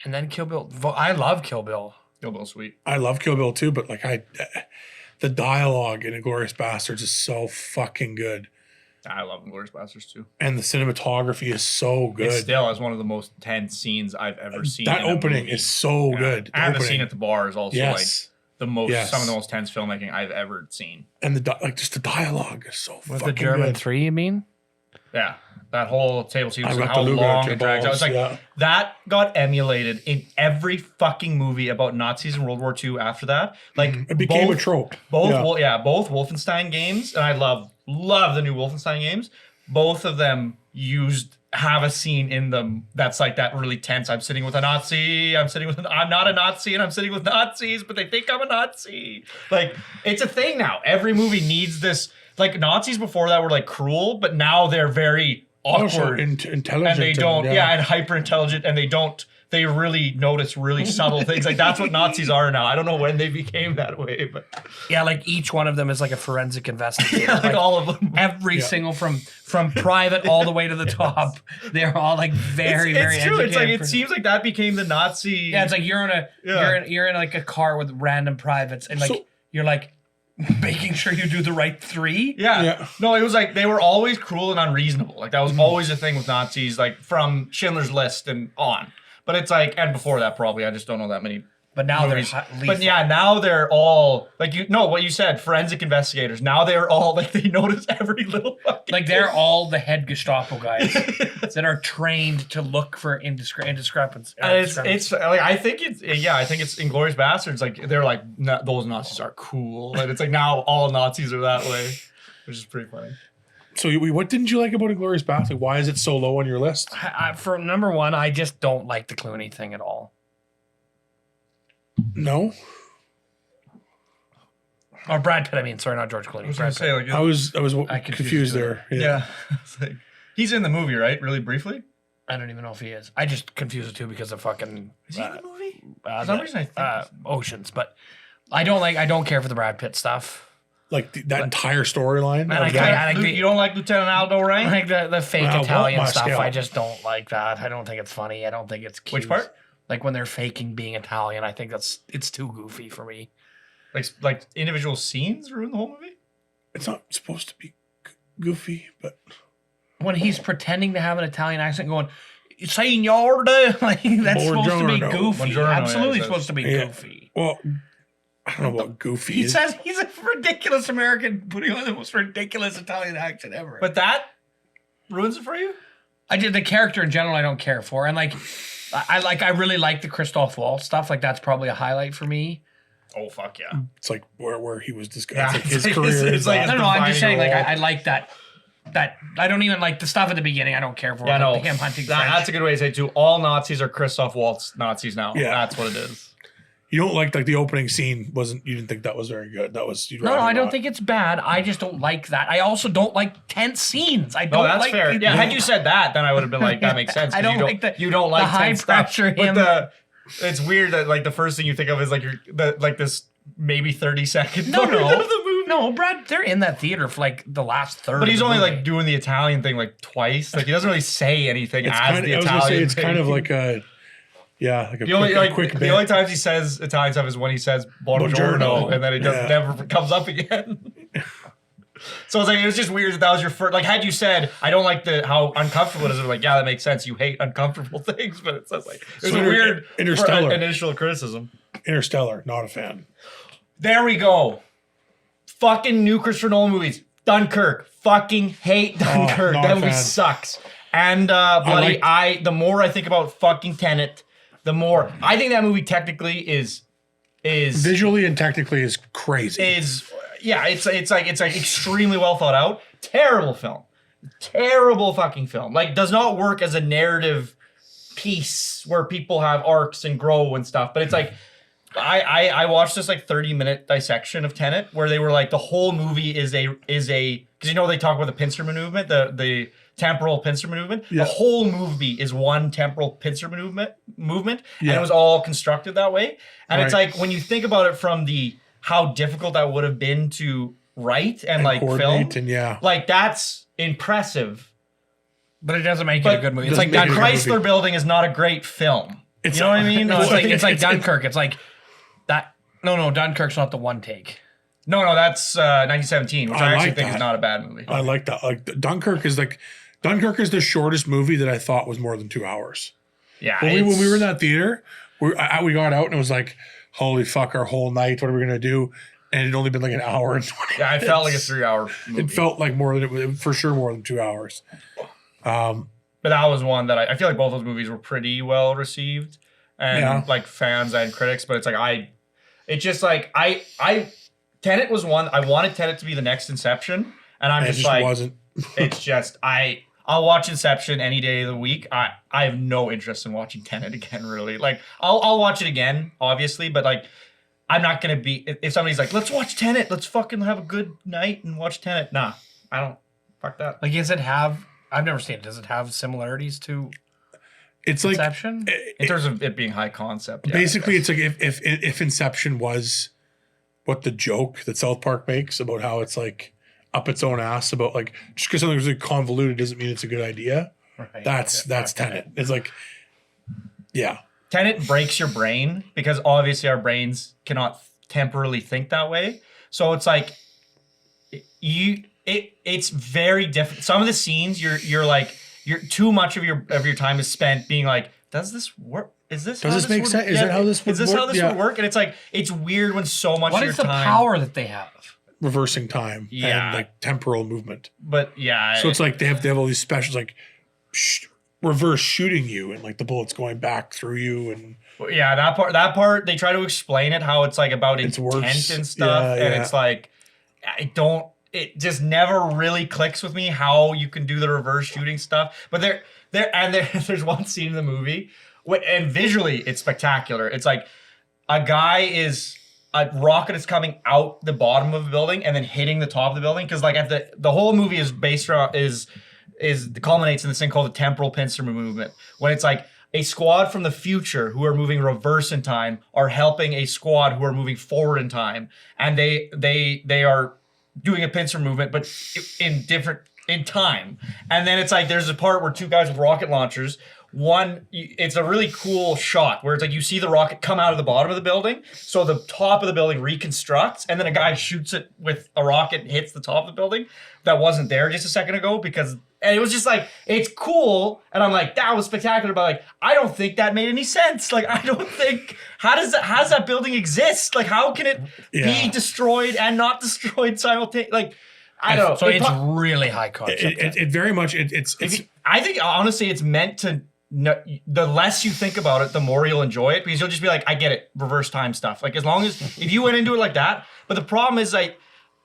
and then Kill Bill. I love Kill Bill. Kill Bill sweet. I love Kill Bill too, but like the dialogue in Inglourious Bastards is so fucking good. I love Inglourious Bastards too. And the cinematography is so good. It still is one of the most tense scenes I've ever seen. That in a opening movie. is so Yeah. good. And the opening. scene at the bar is also Yes. like the most Yes. some of the most tense filmmaking I've ever seen. And just the dialogue is so With fucking the German good. 3, you mean? Yeah. That whole table sequence I've and got how the Luger long at your it drags out. balls, It's like yeah. that got emulated in every fucking movie about Nazis in World War II after that. Like It became both, a trope. Both Yeah. both Wolfenstein games, and I love the new Wolfenstein games. Both of them have a scene in them that's like that really tense. I'm sitting with a Nazi. I'm not a Nazi, and I'm sitting with Nazis, but they think I'm a Nazi. Like it's a thing now. Every movie needs this. Like Nazis before that were like cruel, but now they're very Also awkward intelligent. and they don't. And hyper intelligent, and they don't they really notice really subtle things. Like that's what Nazis are now. I don't know when they became that way, but Yeah, like each one of them is like a forensic investigator. like all of them. Every single from private all the way to the top. They're all like very It's true. It's like educated. it seems like that became the Nazi. Yeah, it's like you're in like a car with random privates, and like So- you're like making sure you do the right three. Yeah. No, it was like they were always cruel and unreasonable. Like that was always a thing with Nazis, like from Schindler's List and on. But it's like, and before that probably, I just don't know that many. But now movies. they're lethal. But yeah, now they're all like what you said, forensic investigators. Now they're all like they notice every little fucking Like they're all the head Gestapo guys that are trained to look for indiscrepancies. And it's like I think it's Inglourious Bastards. Like they're like those Nazis are cool, and it's like now all Nazis are that way, which is pretty funny. So what didn't you like about Inglourious Basterds? Like, why is it so low on your list? For number one, I just don't like the Clooney thing at all. No, Or Brad Pitt, I mean, sorry, not George Clooney. I was Brad gonna Pitt. say like I was confused confused you. there. yeah. It's like, he's in the movie, right? Really briefly. I don't even know if he is. I just confuse the two because of fucking Is he in the movie? for some reason I think Oceans. But I don't care for the Brad Pitt stuff. Like that entire storyline. Man, of that. I like You don't like Lieutenant Aldo Rain? Like the fake Well, Italian what stuff. scale? I just don't like that. I don't think it's funny. I don't think it's cute. Which part? Like when they're faking being Italian, I think it's too goofy for me. Like individual scenes ruin the whole movie? It's not supposed to be goofy, but When he's pretending to have an Italian accent, going "Signor," like that's supposed to be Buongiorno. goofy. Buongiorno, yeah, Absolutely he says. supposed to be Yeah. goofy. well, I don't know about goofy. He says he's a ridiculous American putting on the most ridiculous Italian accent ever. But that ruins it for you? I did the character in general. I don't care for, and like, I really like the Christoph Waltz stuff. Like that's probably a highlight for me. Oh fuck yeah. It's like where he was discussed. Yeah, Like his it's career. like- is like- I don't know. I'm just saying, defining like, role. I like that. That I don't even like the stuff at the beginning. I don't care for. Yeah, no. like, him hunting That's French. a good way to say it too. All Nazis are Christoph Waltz Nazis now. Yeah. That's what it is. You don't like the opening scene wasn't. You didn't think that was very good. That was. No, I don't think it's bad. I just don't like that. I also don't like tense scenes. I don't No, that's like fair. it- Yeah, had you said that, then I would have been like, that makes sense. 'cause I don't you like the- you don't like the high tense stuff. pressure But him. it's weird that like the first thing you think of is like like this maybe 30-second No, version of the movie. no, Brad. They're in that theater for like the last third. But he's of the only movie. like doing the Italian thing like twice. Like he doesn't really say anything It's as kind of, the I was Italian gonna say it's thing. kind of like a. Yeah, like a The only quick the bit. only times he says Italian stuff is when he says buongiorno, Buongiorno. and then it just Yeah. never comes up again. So it's like it was just weird that was your first. Like had you said I don't like how uncomfortable it is, like yeah that makes sense. You hate uncomfortable things, but it's just like it was So a weird Interstellar. initial criticism. Interstellar, not a fan. There we go. Fucking new Christopher Nolan movies. Dunkirk. Fucking hate Dunkirk. not That a movie fan. sucks. And bloody, liked- the more I think about fucking Tenet, the more I think that movie technically is Visually and technically is crazy. yeah, it's like extremely well thought out. Terrible film. Terrible fucking film. Like does not work as a narrative piece where people have arcs and grow and stuff. But it's like I watched this like 30-minute dissection of Tenet where they were like the whole movie is a because you know they talk about the pincer movement, the temporal pincer movement. Yeah. The whole movie is one temporal pincer movement, and Yeah. it was all constructed that way. And it's Right. like when you think about it from the how difficult that would have been to write and like film, coordinate and yeah. like that's impressive. but it doesn't make it But a good movie. It's doesn't like make it a Dunkirk. good Chrysler Building is not a great film. You know what I mean? No, it's Like, like Dunkirk. It's like that. No, Dunkirk's not the one take. no, that's 1917, which I I actually like think is that. not a bad movie. I like that. Like Dunkirk is the shortest movie that I thought was more than 2 hours. Yeah, When we it's- were in that theater, we got out and it was like, holy fuck, our whole night. What are we gonna do? And it had only been like an hour and 20. yeah, I felt like a 3-hour movie. It felt like more than it was for sure more than 2 hours. But that was one that I feel like both those movies were pretty well received and Yeah. like fans and critics. But it's like I Tenet was one I wanted Tenet to be the next Inception, and I'm And it just just like wasn't. it's just I'll watch Inception any day of the week. I have no interest in watching Tenet again. Really, like I'll watch it again, obviously, but like I'm not gonna be if somebody's like let's watch Tenet, let's fucking have a good night and watch Tenet. Nah, I don't. Fuck that. Like, does it have? I've never seen it. Does it have similarities to? It's like Inception? In terms of it being high concept. Yeah, basically, I it's like if Inception was what the joke that South Park makes about how it's like up its own ass about like just because something's really convoluted doesn't mean it's a good idea. Right. That's Tenet. It's like, yeah, Tenet breaks your brain because obviously our brains cannot temporarily think that way. So it's like it's very different. Some of the scenes you're like too much of your time is spent being like, does this work? Is this Does this make sense? Is that how this would Is this work? how this Yeah. would work? And it's like it's weird when so much What of your is the time. power that they have? reversing time Yeah. and like temporal movement. But yeah, So it's like they have all these specials like reverse shooting you and like the bullets going back through you and yeah, that part they try to explain it how it's like about It's intent worse. and stuff, Yeah, and yeah. it's like it just never really clicks with me how you can do the reverse shooting stuff. But there's one scene in the movie, and visually it's spectacular. It's like a rocket is coming out the bottom of a building and then hitting the top of the building because like at the whole movie is based around culminates in this thing called the temporal pincer movement, when it's like a squad from the future who are moving reverse in time are helping a squad who are moving forward in time, and they are doing a pincer movement but in time. And then it's like there's a part where two guys with rocket launchers, it's a really cool shot where it's like you see the rocket come out of the bottom of the building, so the top of the building reconstructs, and then a guy shoots it with a rocket and hits the top of the building that wasn't there just a second ago and it was just like, it's cool, and I'm like, that was spectacular, but like I don't think that made any sense. Like I don't think how does that building exist? Like how can it be destroyed and not destroyed simultaneously? Like I don't know. So it's really high concept. it very much it's I think honestly it's meant to. No, the less you think about it, the more you'll enjoy it, because you'll just be like, I get it, reverse time stuff. Like as long as if you went into it like that, but the problem is like,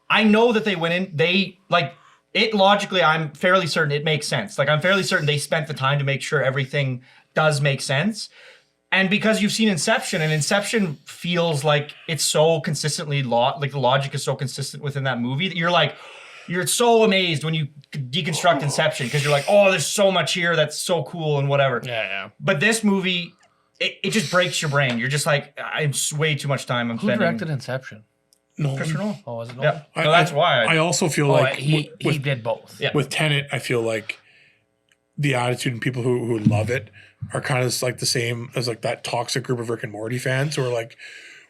I know that they went in, they like it logically. I'm fairly certain it makes sense. Like I'm fairly certain they spent the time to make sure everything does make sense. And because you've seen Inception, and Inception feels like it's so consistently like the logic is so consistent within that movie that you're so amazed when you deconstruct Inception because you're like, oh, there's so much here that's so cool and whatever. Yeah. But this movie, it just breaks your brain. You're just like, I'm way too much time I'm Who spending. directed Inception? no. Christopher Nolan. Oh, was it Yeah, Nolan? so that's why. I also feel Oh, like he with, did both. Yeah. with Tenet, I feel like the attitude and people who love it are kind of like the same as like that toxic group of Rick and Morty fans who are like,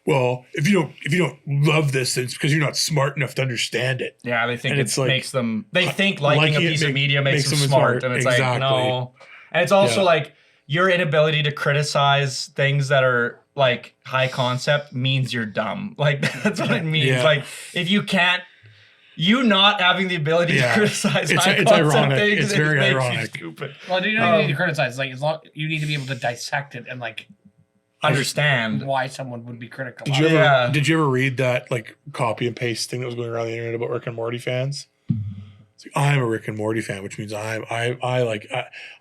well, if you don't love this, then it's because you're not smart enough to understand it. Yeah, they think And it it's like- makes them. They think liking a liking it piece of media makes them them smart, smart. and it's Exactly. like no. And it's also Yeah. like your inability to criticize things that are like high concept means you're dumb. Like that's what it means. Yeah. Like if you can't, you not having the ability to Yeah. criticize It's- high it's concept ironic. things, It's it very makes ironic. You stupid. Well, you don't need to criticize. Like, as long you need to be able to dissect it and like Understand. why someone would be critical. Did of you it. ever Yeah. did you ever read that like copy and paste thing that was going around the internet about Rick and Morty fans? It's like, I'm a Rick and Morty fan, which means I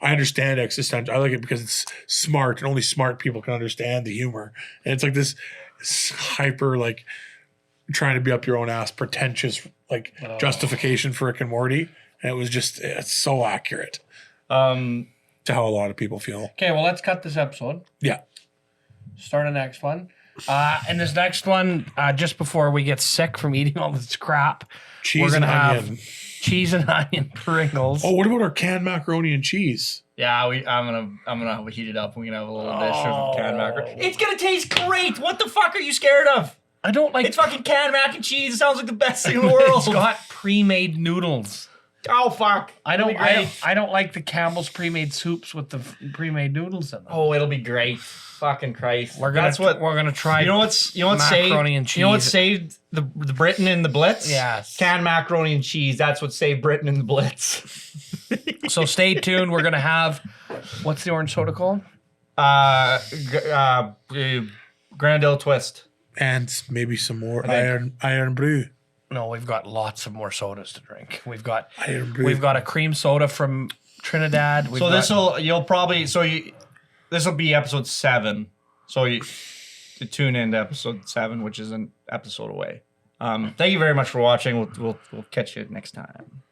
understand existential. I like it because it's smart and only smart people can understand the humor. And it's like this hyper like trying to be up your own ass, pretentious like justification for Rick and Morty. And it was just it's so accurate to how a lot of people feel. Okay, well, let's cut this episode. Yeah. Start a next one. And this next one, just before we get sick from eating all this crap, Cheese we're and gonna have onion. cheese and onion Pringles. Oh, what about our canned macaroni and cheese? Yeah, I'm gonna heat it up. We're gonna have a little dish of canned macaroni. It's gonna taste great. What the fuck are you scared of? I don't like. It's fucking canned mac and cheese. It sounds like the best thing in the world. It's got pre-made noodles. Oh fuck! I don't Great. like the Campbell's pre-made soups with the pre-made noodles in them. Oh, it'll be great. Fucking Christ! We're gonna try. You know what's saved? macaroni and You know what cheese. saved the Britain in the Blitz? Yes. Canned macaroni and cheese. That's what saved Britain in the Blitz. So stay tuned. We're gonna have what's the orange soda called? Grandel Twist. And maybe some more think. iron brew. No, we've got lots of more sodas to drink. We've got Iron brew. a cream soda from Trinidad. So this will be episode 7. So you tune in to episode 7, which is an episode away. Thank you very much for watching. We'll catch you next time.